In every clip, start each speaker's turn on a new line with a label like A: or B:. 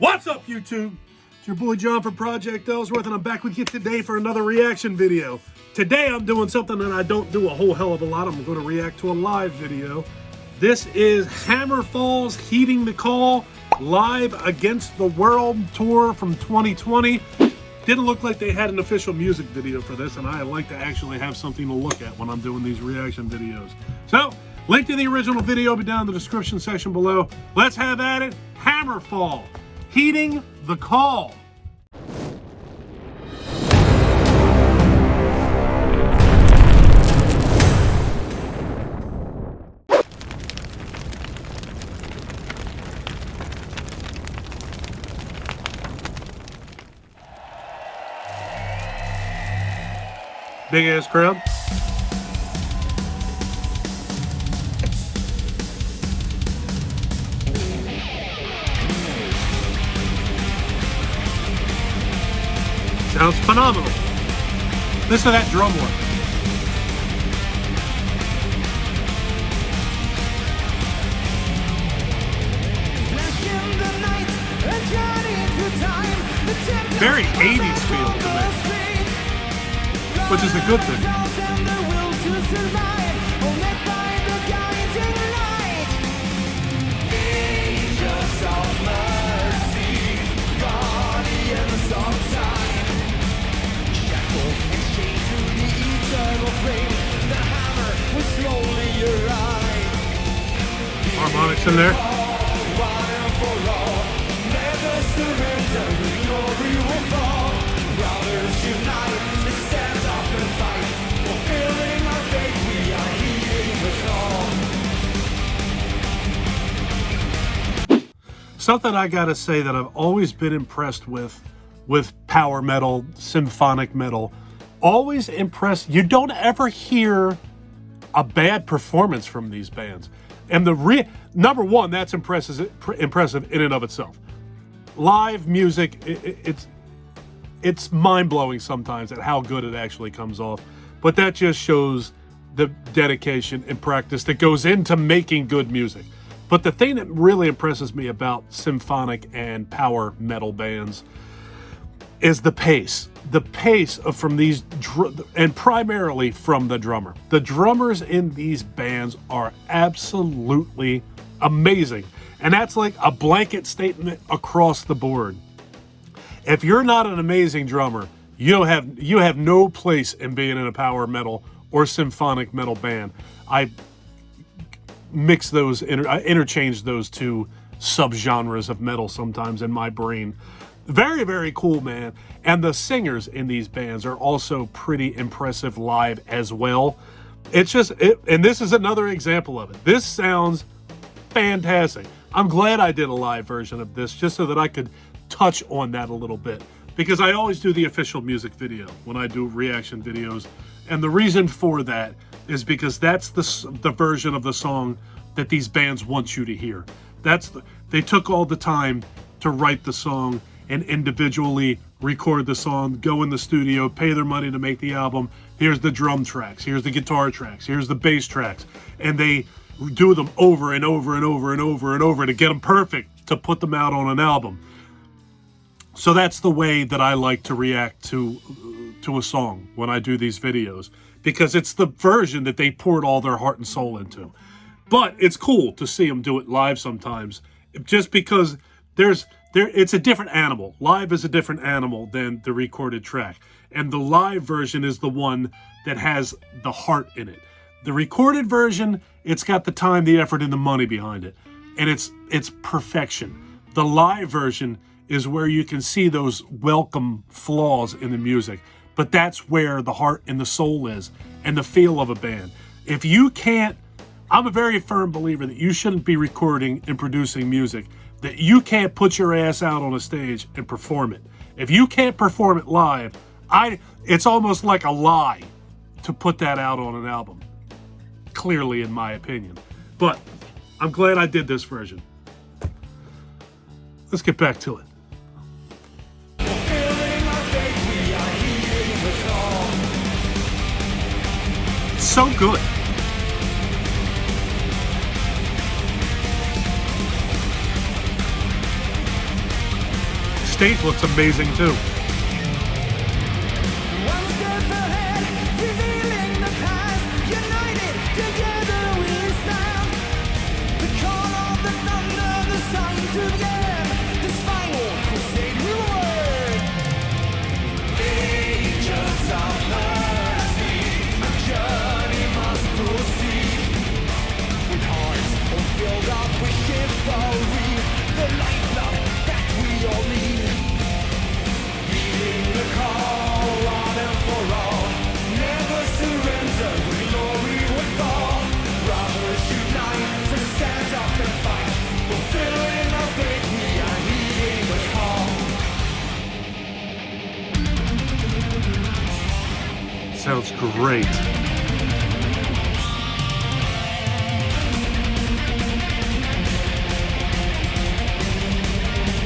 A: What's up, YouTube? It's your boy John from Project Ellsworth, and I'm back with you today for another reaction video. Today I'm doing something that I don't do a whole hell of a lot. I'm going to react to a live video. This is HammerFall's Heeding the Call live against the World Tour from 2020. Didn't look like they had an official music video for this, and I like to actually have something to look at when I'm doing these reaction videos. So, link to the original video will be down in the description section below. Let's have at it. HammerFall, Heeding the Call. Big ass crowd. Sounds phenomenal. Listen to that drum work. Very 80s feel to me, which is a good thing. Harmonics in there. Something I gotta say that I've always been impressed with power metal, symphonic metal, always impressed. You don't ever hear a bad performance from these bands. And number one, that's impressive in and of itself. Live music, it's mind-blowing sometimes at how good it actually comes off. But that just shows the dedication and practice that goes into making good music. But the thing that really impresses me about symphonic and power metal bands is the pace. The pace from these, and primarily from the drummer. The drummers in these bands are absolutely amazing. And that's like a blanket statement across the board. If you're not an amazing drummer, you have no place in being in a power metal or symphonic metal band. I mix those, I interchange those two subgenres of metal sometimes in my brain. Very, very cool, man. And the singers in these bands are also pretty impressive live as well. It's just, and this is another example of it. This sounds fantastic. I'm glad I did a live version of this just so that I could touch on that a little bit, because I always do the official music video when I do reaction videos. And the reason for that is because that's the version of the song that these bands want you to hear. They took all the time to write the song and individually record the song, go in the studio, pay their money to make the album. Here's the drum tracks, here's the guitar tracks, here's the bass tracks. And they do them over and over and over and over and over to get them perfect to put them out on an album. So that's the way that I like to react to a song when I do these videos, because it's the version that they poured all their heart and soul into. But it's cool to see them do it live sometimes, just because it's a different animal. Live is a different animal than the recorded track. And the live version is the one that has the heart in it. The recorded version, it's got the time, the effort, and the money behind it. And it's perfection. The live version is where you can see those welcome flaws in the music. But that's where the heart and the soul is, and the feel of a band. If you can't, I'm a very firm believer that you shouldn't be recording and producing music that you can't put your ass out on a stage and perform it. If you can't perform it live, it's almost like a lie to put that out on an album. Clearly, in my opinion. But I'm glad I did this version. Let's get back to it. So good. stage looks amazing too.
B: One step ahead, revealing the past. United, together we stand. The call of the thunder, the sign to the end. This final crusade will win. Angels of mercy, a journey must proceed. With hearts all filled up with chivalry, the lifeblood that we all need. Heeding the call, one and for all. Never surrender, when glory will fall. Brothers unite to stand up and fight. Fulfilling our faith, we are heeding the call.
A: Sounds great.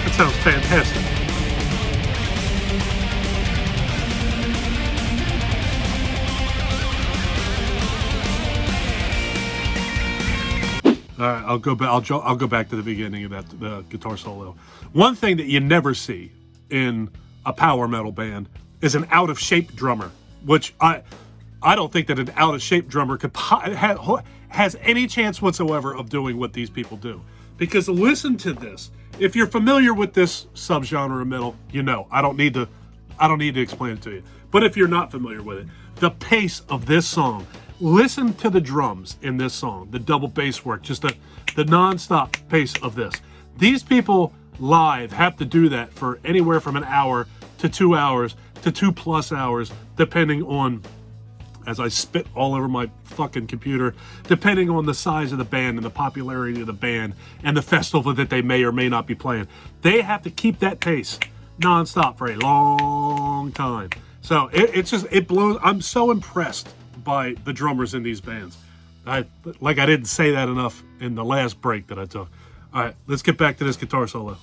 A: That sounds fantastic. All right, I'll go back. I'll go back to the beginning of the guitar solo. One thing that you never see in a power metal band is an out of shape drummer, which I don't think that an out of shape drummer has any chance whatsoever of doing what these people do. Because listen to this. If you're familiar with this subgenre of metal, you know I don't need to explain it to you. But if you're not familiar with it, the pace of this song. Listen to the drums in this song, the double bass work, just the non-stop pace of this. These people live have to do that for anywhere from an hour to 2 hours to 2+ hours, depending on, as I spit all over my fucking computer, depending on the size of the band and the popularity of the band and the festival that they may or may not be playing. They have to keep that pace non-stop for a long time. So it blows. I'm so impressed by the drummers in these bands. I didn't say that enough in the last break that I took. All right, let's get back to this guitar solo.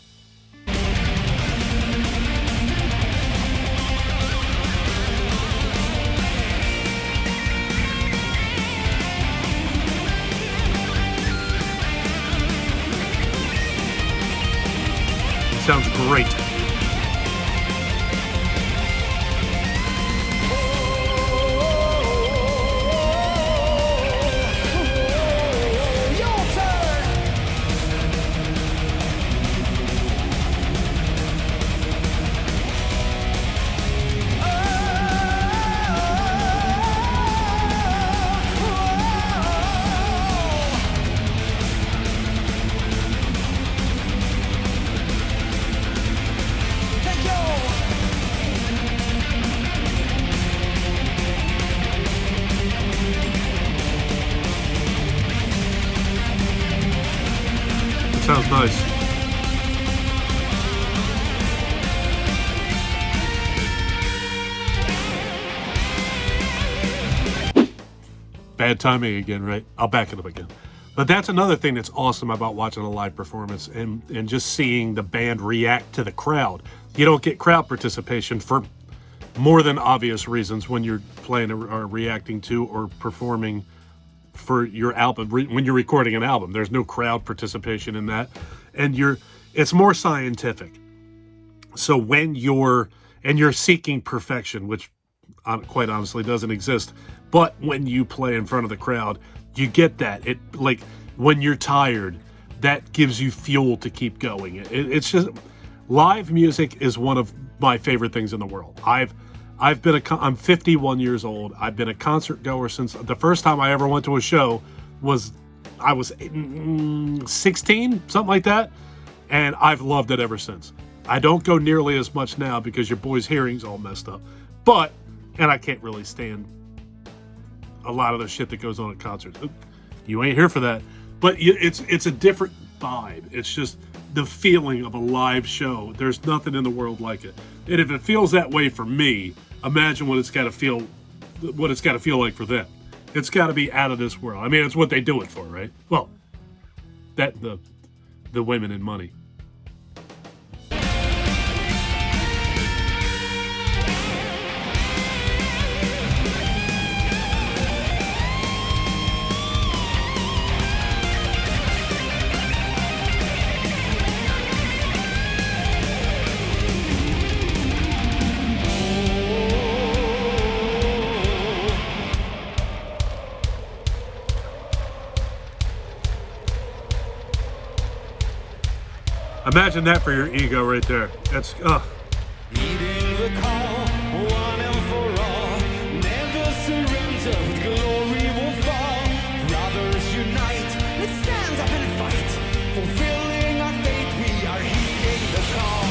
A: It sounds great. Sounds nice. Bad timing again, right? I'll back it up again. But that's another thing that's awesome about watching a live performance and just seeing the band react to the crowd. You don't get crowd participation for more than obvious reasons when you're playing or reacting to or performing for your album. When you're recording an album, there's no crowd participation in that, and it's more scientific. So when you're seeking perfection, which quite honestly doesn't exist, but when you play in front of the crowd, you get that. It, like, when you're tired, that gives you fuel to keep going. It's just, live music is one of my favorite things in the world. I'm 51 years old. I've been a concert goer since the first time I ever went to a show was 16, something like that. And I've loved it ever since. I don't go nearly as much now because your boy's hearing's all messed up. And I can't really stand a lot of the shit that goes on at concerts. You ain't here for that. But it's a different vibe. It's just the feeling of a live show. There's nothing in the world like it. And if it feels that way for me, imagine what it's got to feel like for them. It's got to be out of this world. I mean, it's what they do it for, right? Well, that the women and money. Imagine that for your ego right there. That's,
B: Heeding the call, one and for all. Never surrender, glory will fall. Brothers unite, let's stand up and fight. Fulfilling our fate, we are heeding the call.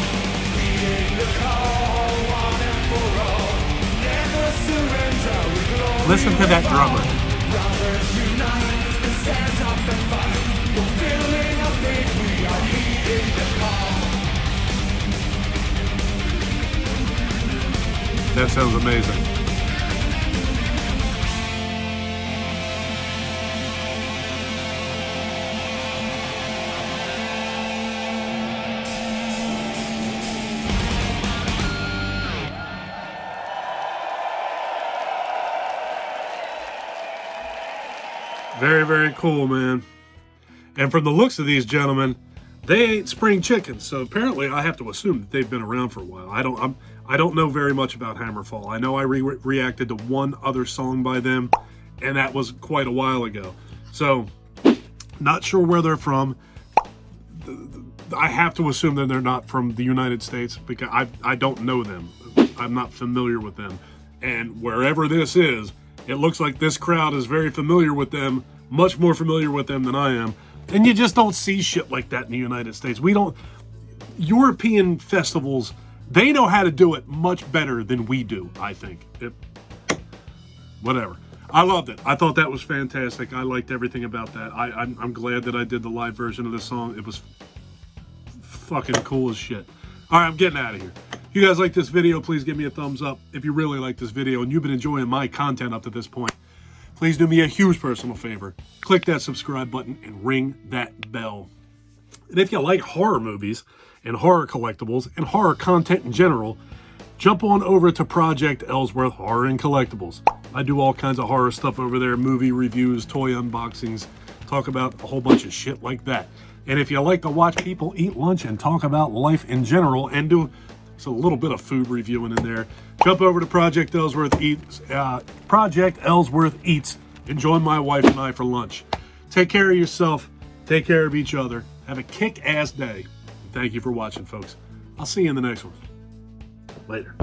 B: Heeding the call, one and for all. Never surrender, glory
A: listen to that drummer.
B: Brothers unite, let's stand up and fight. Fulfilling our fate, we are heeding the call.
A: That sounds amazing. Very, very cool, man. And from the looks of these gentlemen, they ain't spring chickens. So apparently I have to assume that they've been around for a while. I don't know very much about HammerFall. I know I reacted to one other song by them, and that was quite a while ago. So, not sure where they're from. I have to assume that they're not from the United States because I don't know them. I'm not familiar with them. And wherever this is, it looks like this crowd is very familiar with them, much more familiar with them than I am. And you just don't see shit like that in the United States. We don't. European festivals, they know how to do it much better than we do, I think. Whatever. I loved it. I thought that was fantastic. I liked everything about that. I'm glad that I did the live version of this song. It was fucking cool as shit. All right, I'm getting out of here. If you guys like this video, please give me a thumbs up. If you really like this video and you've been enjoying my content up to this point, please do me a huge personal favor. Click that subscribe button and ring that bell. And if you like horror movies and horror collectibles and horror content in general, jump on over to Project Ellsworth Horror and Collectibles. I do all kinds of horror stuff over there, movie reviews, toy unboxings, talk about a whole bunch of shit like that. And if you like to watch people eat lunch and talk about life in general and do a little bit of food reviewing in there, jump over to Project Ellsworth Eats. Project Ellsworth Eats. And join my wife and I for lunch. Take care of yourself. Take care of each other. Have a kick-ass day. Thank you for watching, folks. I'll see you in the next one. Later.